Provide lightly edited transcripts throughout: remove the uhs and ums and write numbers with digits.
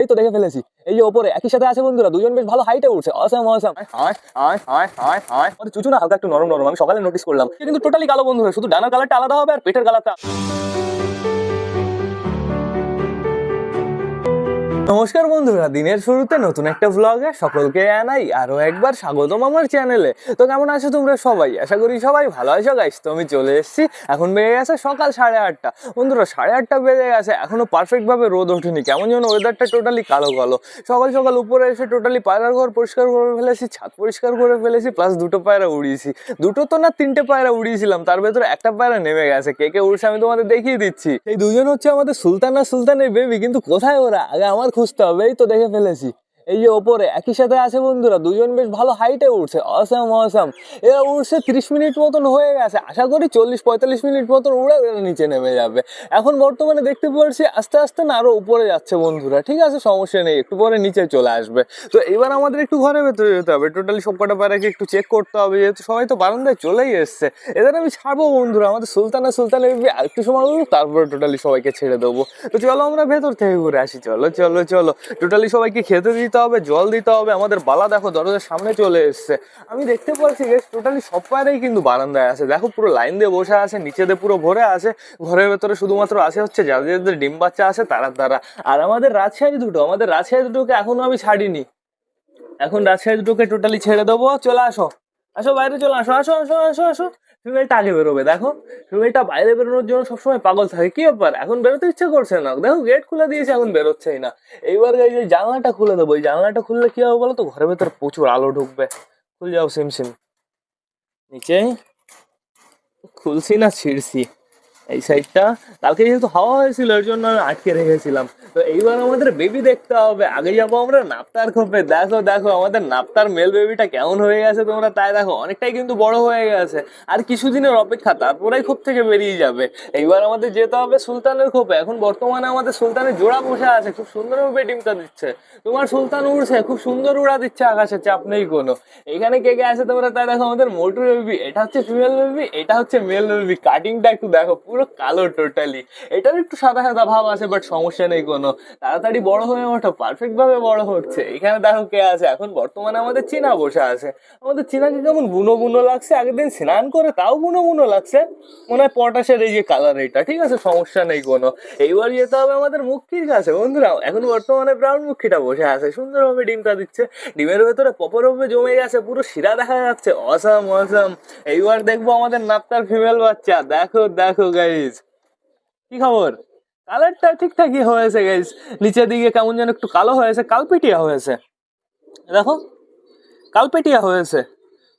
এই তো দেখে ফেলেছি। এই যে ওপরে একই সাথে আছে বন্ধুরা, দুজন বেশ ভালো হাইটে উঠছে। Awesome awesome. আমাদের চুচু না হালকা একটু নরম নরম, আমি সকালে নোটিস করলাম। কিন্তু টোটালি কালো বন্ধুরা, শুধু ডানার কালারটা আলাদা হবে আর পেটের কালারটা। নমস্কার বন্ধুরা, দিনের শুরুতে নতুন একটা ভ্লগে সকলকে জানাই আরো একবার স্বাগতম আমার চ্যানেলে। তো কেমন আছো তোমরা সবাই? আশা করি সবাই ভালো আছো গাইস। তো আমি চলে এসেছি, এখন বেজে গেছে সকাল 8:30। বন্ধুরা 8:30 বেজে গেছে, এখনো পারফেক্ট ভাবে রোদ ওঠেনি, কেমন যেন ওয়েদারটা টোটালি কালো কালো। সকাল সকাল উপরে এসে টোটালি পায়রার ঘর পরিষ্কার করে ফেলেছি, ছাদ পরিষ্কার করে ফেলেছি, প্লাস দুটো পায়রা উড়িয়েছি। দুটো তো না, তিনটে পায়রা উড়িয়েছিলাম, তার ভেতরে একটা পায়রা নেমে গেছে। কে কে উড়ছে আমি তোমাদের দেখিয়ে দিচ্ছি। এই দুজন হচ্ছে আমাদের সুলতান আর সুলতানের বেবি, কিন্তু কোথায় ওরা আগে আমার খুঁজতে হবে। এই তো দেখে ফেলেছি, এই যে ওপরে একই সাথে আছে বন্ধুরা, দুজন বেশ ভালো হাইটে উঠছে। Awesome awesome. এরা উঠছে 30 মিনিট মতন হয়ে গেছে, আশা করি 40-45 মিনিট মতন উড়ে এরা নিচে নেমে যাবে। এখন বর্তমানে দেখতে পাচ্ছি আস্তে আস্তে না আরো উপরে যাচ্ছে বন্ধুরা। ঠিক আছে, সমস্যা নেই, একটু পরে নিচে চলে আসবে। তো এবার আমাদের একটু ঘরের ভেতরে যেতে হবে, টোটালি সবকটা পায়রাকে একটু চেক করতে হবে, যেহেতু সবাই তো বারান্দায় চলেই এসছে। এদের আমি ছাড়বো বন্ধুরা, আমাদের সুলতান আর সুলতানের একটু সময় উঠুক, তারপরে টোটালি সবাইকে ছেড়ে দেবো। তো চলো আমরা ভেতর থেকে ঘুরে আসি। চলো চলো চলো, টোটালি সবাইকে খেতে দিতে হবে, জল দিতে হবে। আমাদের বালা দেখো দরজার সামনে চলে এসছে। আমি দেখতে পাচ্ছি টোটালি সব পায়রাই কিন্তু বারান্দায় আছে, দেখো পুরো লাইন দিয়ে বসে আছে, নিচে দিয়ে পুরো ভরে আছে। ঘরের ভেতরে শুধুমাত্র আছে হচ্ছে যাদের ডিম বাচ্চা আছে তারা। আর আমাদের রাজশাহী দুটোকে এখনো আমি ছাড়িনি। এখন রাজশাহী দুটোকে টোটালি ছেড়ে দেবো। চলে আসো, আসো বাইরে চলে আসো, আসো আসো আসো আসো। ফিমেলটা আগে বেরোবে, দেখো ফিমেলটা বাইরে বেরোনোর জন্য সবসময় পাগল থাকে। কি ব্যাপার, এখন বেরোতে ইচ্ছে করছে না, দেখো গেট খুলে দিয়েছে, এখন বেরোচ্ছেই না। এইবার এই যে জানলাটা খুলে দেবো, এই জানলাটা খুললে কি হবে বলো তো, ঘরের ভেতরে প্রচুর আলো ঢুকবে। খুলে যাও সিম নিচে। খুলছি না ছিঁড়ছি এই সাইডটা, কালকে যেহেতু হাওয়া হয়েছিল এর জন্য আমি আটকে রেখেছিলাম। তো এইবার আমাদের বেবি দেখতে হবে। আগে যাবো আমরা নাপ্তার খোপে। দেখো দেখো আমাদের নাপ্তার মেল বেবিটা কেমন হয়ে গেছে তোমরা তাই দেখো, অনেকটাই কিন্তু বড় হয়ে গেছে। আর কিছুদিনের অপেক্ষা, তারপরেই খোপ থেকে বেরিয়ে যাবে। এইবার আমাদের যেতে হবে সুলতানের খোপে। এখন বর্তমানে আমাদের সুলতানের জোড়া বসে আছে, খুব সুন্দরভাবে ডিমটা দিচ্ছে। তোমার সুলতান উড়ছে, খুব সুন্দর উড়া দিচ্ছে আকাশে, চাপ নেই কোনো। এখানে কে কে আছে তোমরা তাই দেখো, আমাদের মোটু বেবি, এটা হচ্ছে ফিমেল বেবি, এটা হচ্ছে মেল বেবি। কাটিংটা একটু দেখো, পুরো কালো টোটালি। এটার একটু সাদা সাদা ভাব আছে, বাট সমস্যা নেই কোনো। তাড়াতাড়ি বড় হয়ে ওঠো, পারফেক্ট ভাবে বড় হচ্ছে। এখানে দেখো কে আছে, এখন বর্তমানে আমাদের চীনা বসে আছে। আমাদের চীনাকে কেমন বুনো বুনো লাগছে, আগের দিন স্নান করে তাও বুনো বুনো লাগছে। মনে হয় পটাশের এই যে কালার, এটা ঠিক আছে, সমস্যা নেই কোনো। এইবার যেতে হবে আমাদের মুখির কাছে বন্ধুরা। এখন বর্তমানে ব্রাউন মুখিটা বসে আছে, সুন্দরভাবে ডিমটা দিচ্ছে। ডিমের ভেতরে পপরভাবে জমে গেছে, পুরো শিরা দেখা যাচ্ছে। Awesome awesome. এইবার দেখবো আমাদের নাপ্তার ফিমেল বাচ্চা। দেখো দেখো গাইজ, কি খবর? কালারটা ঠিকঠাকই হয়েছে গাইস, নিচের দিকে কেমন যেন একটু কালো হয়েছে, কালপেটিয়া হয়েছে। দেখো কালপেটিয়া হয়েছে,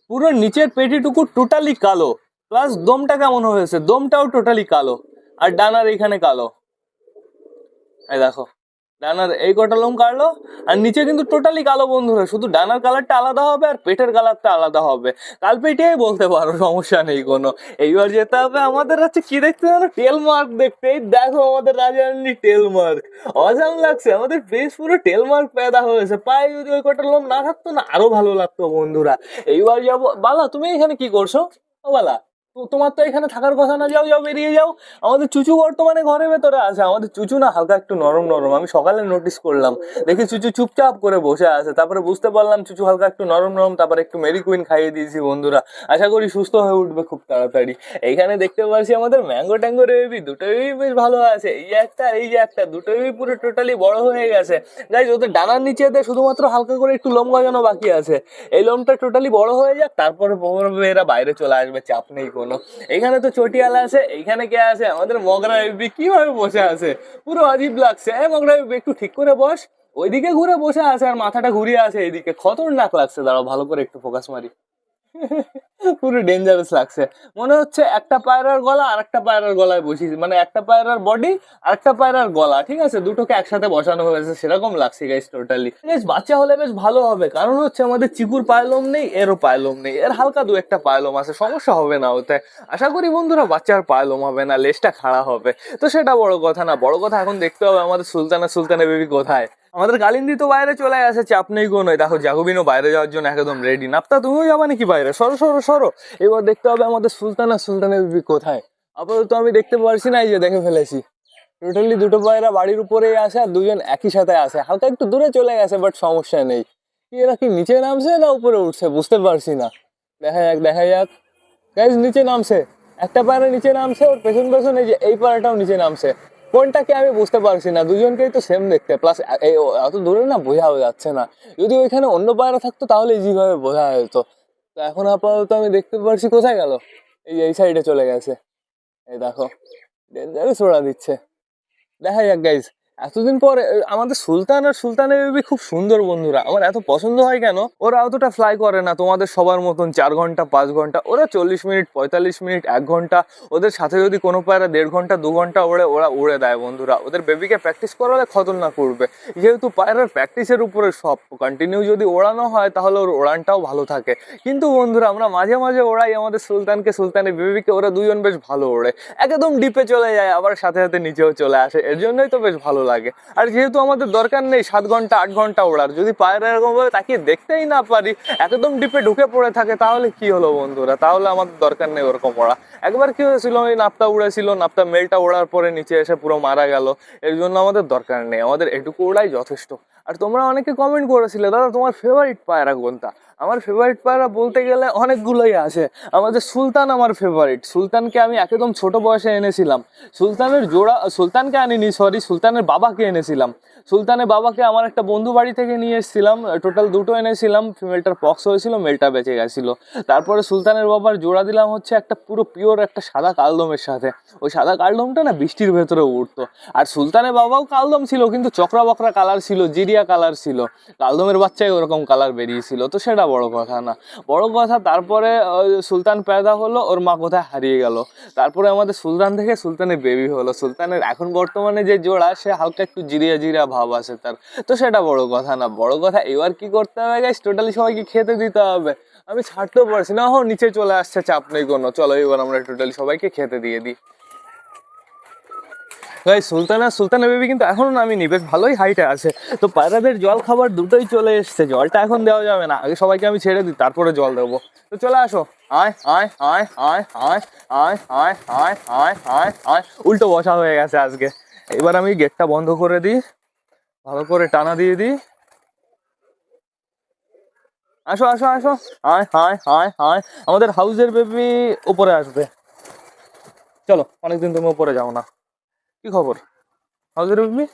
পুরো নিচের পেটিটুকু টোটালি কালো। প্লাস দমটা কেমন হয়েছে, দমটাও টোটালি কালো। আর ডানার এখানে কালো, এই দেখো ডানার এই কটা লোম কাটলো। আর নিচে কিন্তু টোটালি কালো বন্ধুরা, শুধু ডানার কালারটা আলাদা হবে আর পেটের কালারটা আলাদা হবে। কালপেটিয়াই বলতে পারো, সমস্যা নেই কোনো। এইবার যেতে হবে আমাদের হচ্ছে কি দেখতে জানো, টেল মার্ক দেখতে। এই দেখো আমাদের রাজারানী টেল মার্ক, অজাম লাগছে। আমাদের ফেস পুরো টেল মার্ক পেদা হয়েছে। পায়ে যদি ওই কটা লোম না থাকতো না, আরো ভালো লাগতো বন্ধুরা। এইবার যাবো। বালা তুমি এখানে কি করছো? ও বালা, তোমার তো এখানে থাকার কথা না, যাও যাও বেরিয়ে যাও। আমাদের চুচু বর্তমানে ঘরের ভেতরে আছে। আমাদের চুচু না হালকা একটু নরম নরম, আমি সকালে নোটিস করলাম। দেখি চুচু চুপচাপ করে বসে আছে, তারপরে বুঝতে পারলাম চুচু হালকা একটু নরম নরম। তারপরে একটু মেরি কুইন খাইয়ে দিয়েছি বন্ধুরা, আশা করি সুস্থ হয়ে উঠবে খুব তাড়াতাড়ি। এইখানে দেখতে পাচ্ছি আমাদের ম্যাঙ্গো ট্যাঙ্গো বেবি, দুটো বেবি বেশ ভালো আছে। এই যে একটা, এই যে একটা, দুটো বেবি পুরো টোটালি বড় হয়ে গেছে। গাইজ ওদের ডানার নিচেতে শুধুমাত্র হালকা করে একটু লোম গজানো বাকি আছে। এই লোমটা টোটালি বড় হয়ে যাক, তারপরে এরা বাইরে চলে আসবে, চাপ নেই কোনো। এখানে তো চটিয়ালা আছে। এইখানে কে আছে, আমাদের মগরা বেবি কিভাবে বসে আছে, পুরো অজীব লাগছে। মগরা বেবি একটু ঠিক করে বস, ওইদিকে ঘুরে বসে আছে আর মাথাটা ঘুরিয়ে আছে এইদিকে, খতরনাক লাগছে। দাঁড়াও ভালো করে একটু ফোকাস মারি। পুরো ডেঞ্জারাস লাগছে। মনে হচ্ছে একটা পায়রার গলা আর একটা পায়রার গলায় বসিয়েছি, মানে একটা পায়রার বডি আর একটা পায়রার গলা, ঠিক আছে, দুটোকে একসাথে বসানো হয়েছে, সেরকম লাগছে গাইস টোটালি। গাইস বাচ্চা হলে বেশ ভালো হবে, কারণ হচ্ছে আমাদের চিকুর পায়লোম নেই, এরও পায়লোম নেই। এর হালকা দু একটা পায়লোম আছে, সমস্যা হবে না ওতে। আশা করি বন্ধুরা বাচ্চার পায়লোম হবে না, লেজটা খাড়া হবে। তো সেটা বড় কথা না, বড় কথা এখন দেখতে হবে আমাদের সুলতানের বেবি কোথায়। আমাদের গালিন্দি তো বাইরে চলে আসে, চাপ নেই কোনো। দেখো জাকুবিনও বাইরে যাওয়ার জন্য একদম রেডি। নাপ্তা তুমিও যাবা নাকি বাইরে? সরো সরো সরো। এবার দেখতে হবে আমাদের সুলতানের বেবি কোথায়। আপাতত আমি দেখতে পারছি না, এই যে দেখে ফেলেছি। টোটালি দুটো পায়রা বাড়ির উপরেই আসে আর দুজন একই সাথে আসে, হালকা একটু দূরে চলে গেছে বাট সমস্যা নেই। এরা কি নিচে নামছে না উপরে উঠছে বুঝতে পারছি না। দেখা যাক গাইজ, নিচে নামছে, একটা পায়রা নিচে নামছে, ওর পেছন পেছন এই যে এই পায়রাটাও নিচে নামছে। কোনটাকে আমি বুঝতে পারছি না, দুজনকেই তো সেম দেখতে, প্লাস অত দূরে না বোঝাও যাচ্ছে না। যদি ওইখানে অন্য পায়রা থাকতো তাহলে ইজি ভাবে বোঝা যেত। তো এখন আপাতত আমি দেখতে পারছি কোথায় গেল, এই সাইডে চলে গেছে। এই দেখো, ডেঞ্জারাস ওড়া দিচ্ছে। দেখা যাক গাইজ, এতদিন পর আমাদের সুলতান আর সুলতানের বেবি খুব সুন্দর বন্ধুরা, আমার এত পছন্দ হয় কেন, ওরা অতটা ফ্লাই করে না তোমাদের সবার মতন 4 ঘন্টা 5 ঘন্টা, ওরা 40 মিনিট 45 মিনিট 1 ঘন্টা। ওদের সাথে যদি কোনো পায়রা 1.5 ঘন্টা 2 ঘন্টা ওড়ে, ওরা উড়ে দেয় বন্ধুরা। ওদের বেবিকে প্র্যাকটিস করালে খতরনাক উড়বে, যেহেতু পায়রার প্র্যাকটিসের উপরে সব। কন্টিনিউ যদি ওড়ানো হয় তাহলে ওর ওড়ানটাও ভালো থাকে। কিন্তু বন্ধুরা আমরা মাঝে মাঝে ওড়াই আমাদের সুলতানকে, সুলতানের বেবিকে, ওরা দুজন বেশ ভালো ওড়ে, একদম ডিপে চলে যায় আবার সাথে সাথে নিচেও চলে আসে, এর জন্যই তো বেশ ভালো লাগে। আর যেহেতু আমাদের দরকার নেই 7 ঘন্টা 8 ঘন্টা ওড়ার, যদি পায়রা এরকম ভাবে তাকিয়ে দেখতেই না পারি, একদম ডিপে ঢুকে পড়ে থাকে, তাহলে কি হলো বন্ধুরা, তাহলে আমাদের দরকার নেই ওরকম ওড়া। একবার কি হয়েছিল, ওই নাপতা উড়েছিল, নাপতা মেলটা ওড়ার পরে নিচে এসে পুরো মারা গেল। এর জন্য আমাদের দরকার নেই, আমাদের এটুকু ওড়াই যথেষ্ট। আর তোমরা অনেকে কমেন্ট করেছিলে দাদা তোমার ফেভারিট পায়রা কোনটা। আমার ফেভারিট পায়রা বলতে গেলে অনেকগুলোই আছে। আমাদের সুলতান আমার ফেভারিট, সুলতানকে আমি একদম ছোট বয়সে এনেছিলাম। সুলতানের জোড়া, সুলতানকে আনিনি সরি, সুলতানের বাবাকে এনেছিলাম। সুলতানের বাবাকে আমার একটা বন্ধু বাড়ি থেকে নিয়ে এসেছিলাম, টোটাল দুটো এনেছিলাম। ফিমেলটার পক্স হয়েছিল, মেলটা বেঁচে গেছিল। তারপরে সুলতানের বাবার জোড়া দিলাম হচ্ছে একটা পুরো পিওর একটা সাদা কালদমের সাথে। ওই সাদা কালদমটা না বৃষ্টির ভেতরে উঠতো। আর সুলতানের বাবাও কালদম ছিল, কিন্তু চকরা বকরা কালার ছিল, জিরিয়া কালার ছিল। কালদমের বাচ্চায় ওরকম কালার বেরিয়েছিল, তো সেটা বড় কথা না। বড় কথা তারপরে সুলতান পয়দা হলো, ওর মা কোথায় হারিয়ে গেল। তারপরে আমাদের সুলতান থেকে সুলতানের বেবি হলো। সুলতানের এখন বর্তমানে যে জোড়া, সে হালকা একটু জিরিয়া জিরিয়া ভাব আছে তার, তো সেটা বড় কথা না। বড় কথা এবার কি করতে হবে গাইস, টোটালি সবাইকে খেতে দিতে হবে। আমি ছাড়তেও পারছি না, নিচে চলে আসছে, চাপ নেই কোনো, চলো এবার আমরা টোটালি সবাইকে খেতে দিয়ে দিই। সুলতানের বেবি কিন্তু এখনো নামিনি, বেশ ভালোই হাইটে আছে। তো পায়রাদের জল খাবার দুটোই চলে এসছে, জলটা এখন দেওয়া যাবে না, আগে সবাইকে আমি ছেড়ে দিই তারপরে জল দেবো। তো চলে আসো, আয় আয় আয় আয় আয় আয় আয় আয় আয় আয় আয়। উল্টো বসা হয়ে গেছে আজকে। এবার আমি গেটটা বন্ধ করে দিই, ভালো করে টানা দিয়ে দিই। আসো আসো আসো, আয় আয় আয় আয়। আমাদের হাউসের বেবি উপরে আসবে, চলো, অনেকদিন তুমি উপরে যাও না। কি খবর হাউসের বেবি?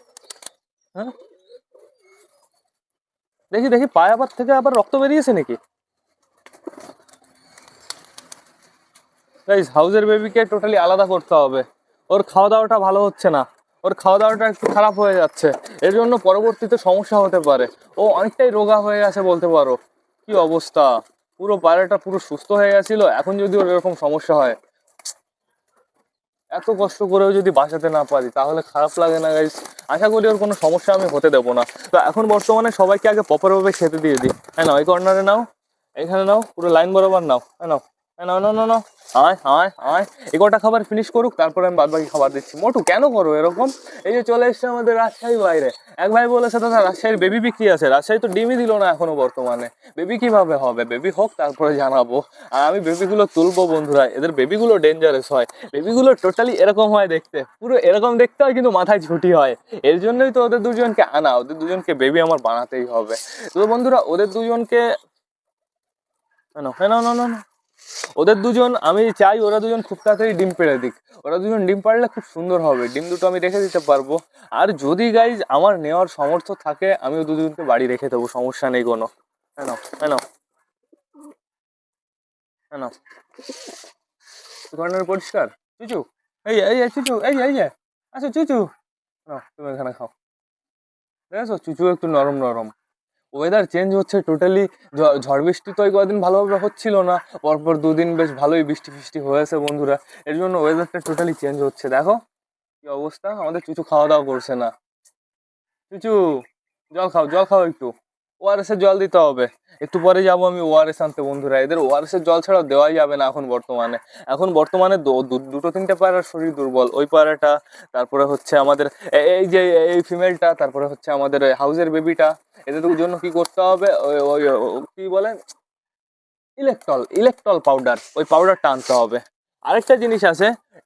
হ্যাঁ, দেখি দেখি পায়ে আবার থেকে আবার রক্ত বেরিয়েছে নাকি? গাইস, হাউসের বেবিকে টোটালি আলাদা করতে হবে। ওর খাওয়া দাওয়াটা ভালো হচ্ছে না, ওর খাওয়া দাওয়াটা একটু খারাপ হয়ে যাচ্ছে। এর জন্য পরবর্তীতে সমস্যা হতে পারে। ও অনেকটাই রোগা হয়ে গেছে বলতে পারো। কি অবস্থা, পুরো পায়রাটা পুরো সুস্থ হয়ে গেছিল, এখন যদি ওর এরকম সমস্যা হয়, এত কষ্ট করেও যদি বাঁচাতে না পারি তাহলে খারাপ লাগে না গাইস? আশা করি ওর কোনো সমস্যা আমি হতে দেবো না। তো এখন বর্তমানে সবাইকে আগে প্রপারভাবে খেতে দিয়ে দিই। হ্যাঁ নাও, এই কর্নারে নাও, এখানে নাও, পুরো লাইন বরাবর নাও। হ্যাঁ নাও, হ্যাঁ নাও নাও নাও নাও, আয় আয় আয়। এই কটা খাবার ফিনিশ করুক, তারপরে আমি বাদ বাকি খাবার দিচ্ছি। মোটু কেন করো এরকম? এই যে চলে এসছে আমাদের রাজশাহী বাইরে, এক ভাই বলেছে দাদা রাজশাহীর বেবি বিক্রি আছে। রাজশাহী তো ডিমই দিল না এখনো বর্তমানে, বেবি কিভাবে হবে? বেবি হোক তারপরে জানাবো। আর আমি বেবিগুলো তুলবো বন্ধুরা, এদের বেবিগুলো ডেঞ্জারাস হয়। বেবিগুলো টোটালি এরকম হয় দেখতে, পুরো এরকম দেখতে হয়, কিন্তু মাথায় ছুটি হয়। এর জন্যই তো ওদের দুজনকে আনা, ওদের দুজনকে বেবি আমার বানাতেই হবে। তো বন্ধুরা ওদের দুজনকে না না না না, ওদের দুজন আমি চাই ওরা দুজন খুব তাড়াতাড়ি ডিম পেড়ে দিক। ওরা দুজন ডিম পাড়লে খুব সুন্দর হবে, ডিম দুটো আমি রেখে দিতে পারবো। আর যদি গাইজ আমার নেওয়ার সামর্থ্য থাকে আমিও দুজনকে বাড়ি রেখে দেবো, সমস্যা নেই কোনো। হ্যাঁ নাও হ্যাঁ নাও হ্যাঁ নাও, কর্নার পরিষ্কার। চুচু, এই এই এই চুচু, এই এই যে আচ্ছা চুচু, নাও তুমি এখানে খাও। দেখেছো চুচু একটু নরম নরম। ওয়েদার চেঞ্জ হচ্ছে টোটালি, ঝড় বৃষ্টি তো এই কদিন ভালোভাবে হচ্ছিল না, পরপর দুদিন বেশ ভালোই বৃষ্টি ফিষ্টি হয়েছে বন্ধুরা। এর জন্য ওয়েদারটা টোটালি চেঞ্জ হচ্ছে। দেখো কি অবস্থা, আমাদের চুচু খাওয়া দাওয়া করছে না। চুচু জল খাও, জল খাও একটু, ওআরএস এর জল দিতে হবে। একটু পরে যাবো আমি ওআরএস আনতে বন্ধুরা, এদের ওআরএস এর জল ছাড়া দেওয়াই যাবে না এখন বর্তমানে। এখন বর্তমানে দুটো তিনটে পায়রার শরীর দুর্বল, ওই পায়রাটা, তারপরে হচ্ছে আমাদের এই যে এই ফিমেলটা, তারপরে হচ্ছে আমাদের হাউসের বেবিটা। এদের জন্য কি করতে হবে, ওই ওই কি বলে, ইলেকট্রল পাউডার, ওই পাউডারটা আনতে হবে। আরেকটা জিনিস আছে,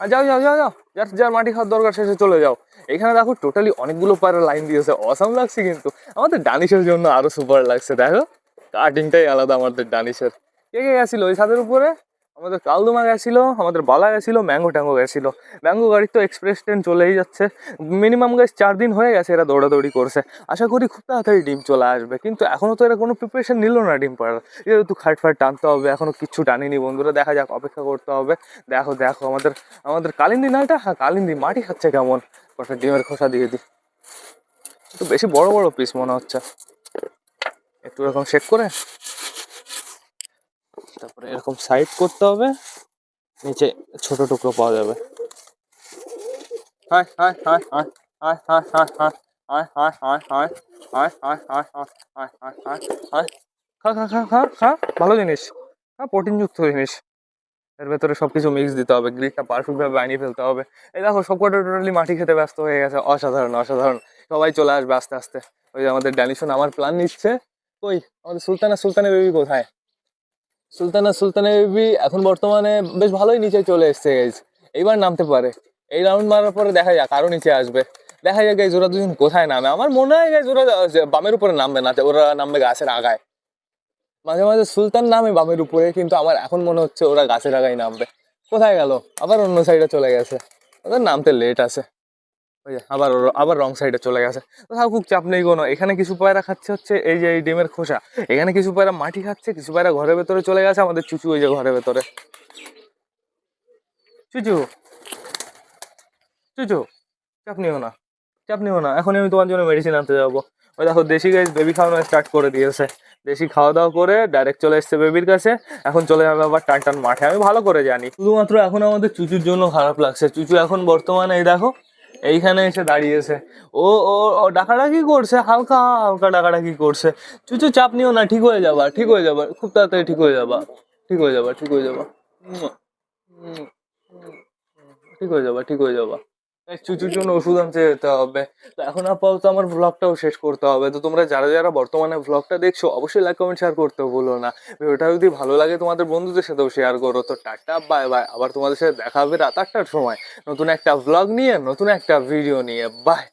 আর যাও যাও যাও যাও, যার যার মাটি খাওয়ার দরকার শেষে চলে যাও। এখানে দেখো টোটালি অনেকগুলো পায়রা লাইন দিয়েছে, অসাম লাগছে। কিন্তু আমাদের ডানিশের জন্য আরো সুপার লাগছে, দেখো কাটিংটাই আলাদা আমাদের ডানিশের। কে কে গেছিল ওই ছাদের উপরে? আমাদের কালদুমা গেছিল, আমাদের বালা গেছিল, ম্যাঙ্গো ট্যাঙ্গো গেছিল। ম্যাঙ্গো গাড়ির তো এক্সপ্রেস ট্রেন চলেই যাচ্ছে। মিনিমাম গাছ 4 দিন হয়ে গেছে এরা দৌড়াদৌড়ি করছে। আশা করি খুব তাড়াতাড়ি ডিম চলে আসবে, কিন্তু এখনো তো এরা কোনো প্রিপারেশন নিল না ডিম পাড়ার। যেহেতু খাট ফাট টানতে হবে, এখনো কিচ্ছু টানিনি বন্ধুরা, দেখা যাক, অপেক্ষা করতে হবে। দেখো দেখো আমাদের আমাদের কালিন্দি না এটা, হ্যাঁ কালিন্দি, মাটি খাচ্ছে কেমন। কটা ডিমের খোসা দিয়ে দিই, একটু বেশি বড় বড় পিস মনে হচ্ছে। একটু এরকম শেক করে তারপরে এরকম সাইড করতে হবে, নিচে ছোট টুকরো পাওয়া যাবে। হায় হায় হায় হায় হায় হায় হায় হায় হায় হায় হায় হায় হায় হায় হায় হায় হায় হায়। খা খা খা খা খা, ভালো জিনিস, হ্যাঁ প্রোটিনযুক্ত জিনিস। এর ভেতরে সবকিছু মিক্স দিতে হবে, গ্রিকটা পারফেক্ট ভাবে বানিয়ে ফেলতে হবে। এই দেখো সবকটা টোটালি মাটি খেতে ব্যস্ত হয়ে গেছে, অসাধারণ অসাধারণ। সবাই চলে আসবে আস্তে আস্তে। ওই যে আমাদের ড্যানিশন আমার প্ল্যান নিচ্ছে। কই আমাদের সুলতানের বেবি কোথায়? সুলতানের বেবি এখন বর্তমানে বেশ ভালোই নিচে চলে এসছে গাইজ, এইবার নামতে পারে। এই রাউন্ড মারার পরে দেখা যাক আরো নিচে আসবে। দেখা যাক গাইজ ওরা দুজন কোথায় নামে। আমার মনে হয় গাইজ ওরা বামের উপরে নামবে না, ওরা নামবে গাছের আগায়। মাঝে মাঝে সুলতান নামে বামের উপরে, কিন্তু আমার এখন মনে হচ্ছে ওরা গাছের আগায় নামবে। কোথায় গেল? আবার অন্য সাইডে চলে গেছে, ওদের নামতে লেট আছে। ওই যে আবার রং সাইডে চলে গেছে। কোথাও খুব চাপ নেই কোনো। এখানে কিছু পায়রা খাচ্ছে হচ্ছে এই যে এই ডিমের খোসা, এখানে কিছু পায়রা মাটি খাচ্ছে, কিছু পায়রা ঘরের ভেতরে চলে গেছে। আমাদের চুচু ওই যে ঘরের ভেতরে। চুচু চুচু, চাপ নিও না, চাপ নিও না, এখন আমি তোমার জন্য মেডিসিন আনতে যাবো। ওই দেখো দেশি গাইজ বেবি খাওয়ানো স্টার্ট করে দিয়েছে। দেশি খাওয়া দাওয়া করে ডাইরেক্ট চলে এসছে বেবির কাছে। এখন চলে যাবে আবার টান টান মাঠে, আমি ভালো করে জানি। শুধুমাত্র এখন আমাদের চুচুর জন্য খারাপ লাগছে। চুচু এখন বর্তমানে এই দেখো এইখানে এসে দাঁড়িয়েছে। ও ও ও ডাকাডাকি করছে, হালকা হালকা ডাকাডাকি করছে। চুচু চাপ নিও না, ঠিক হয়ে যাবা, ঠিক হয়ে যাবা, খুব তাড়াতাড়ি ঠিক হয়ে যাবা, ঠিক হয়ে যাবা, ঠিক হয়ে যাবা, ঠিক হয়ে যাবা, ঠিক হয়ে যাবা। এই চুচুর জন্য ওষুধ আনতে যেতে হবে। তো এখন আপাতত আমার ভ্লগটাও শেষ করতে হবে। তো তোমরা যারা যারা বর্তমানে ভ্লগটা দেখছো অবশ্যই লাইক কমেন্ট শেয়ার করতে ভুলো না। ভিডিওটা যদি ভালো লাগে তোমাদের বন্ধুদের সাথেও শেয়ার করো। তো টাটা বাই বাই, আবার তোমাদের সাথে দেখা হবে রাত 8টার সময় নতুন একটা ভ্লগ নিয়ে, নতুন একটা ভিডিও নিয়ে। বাই।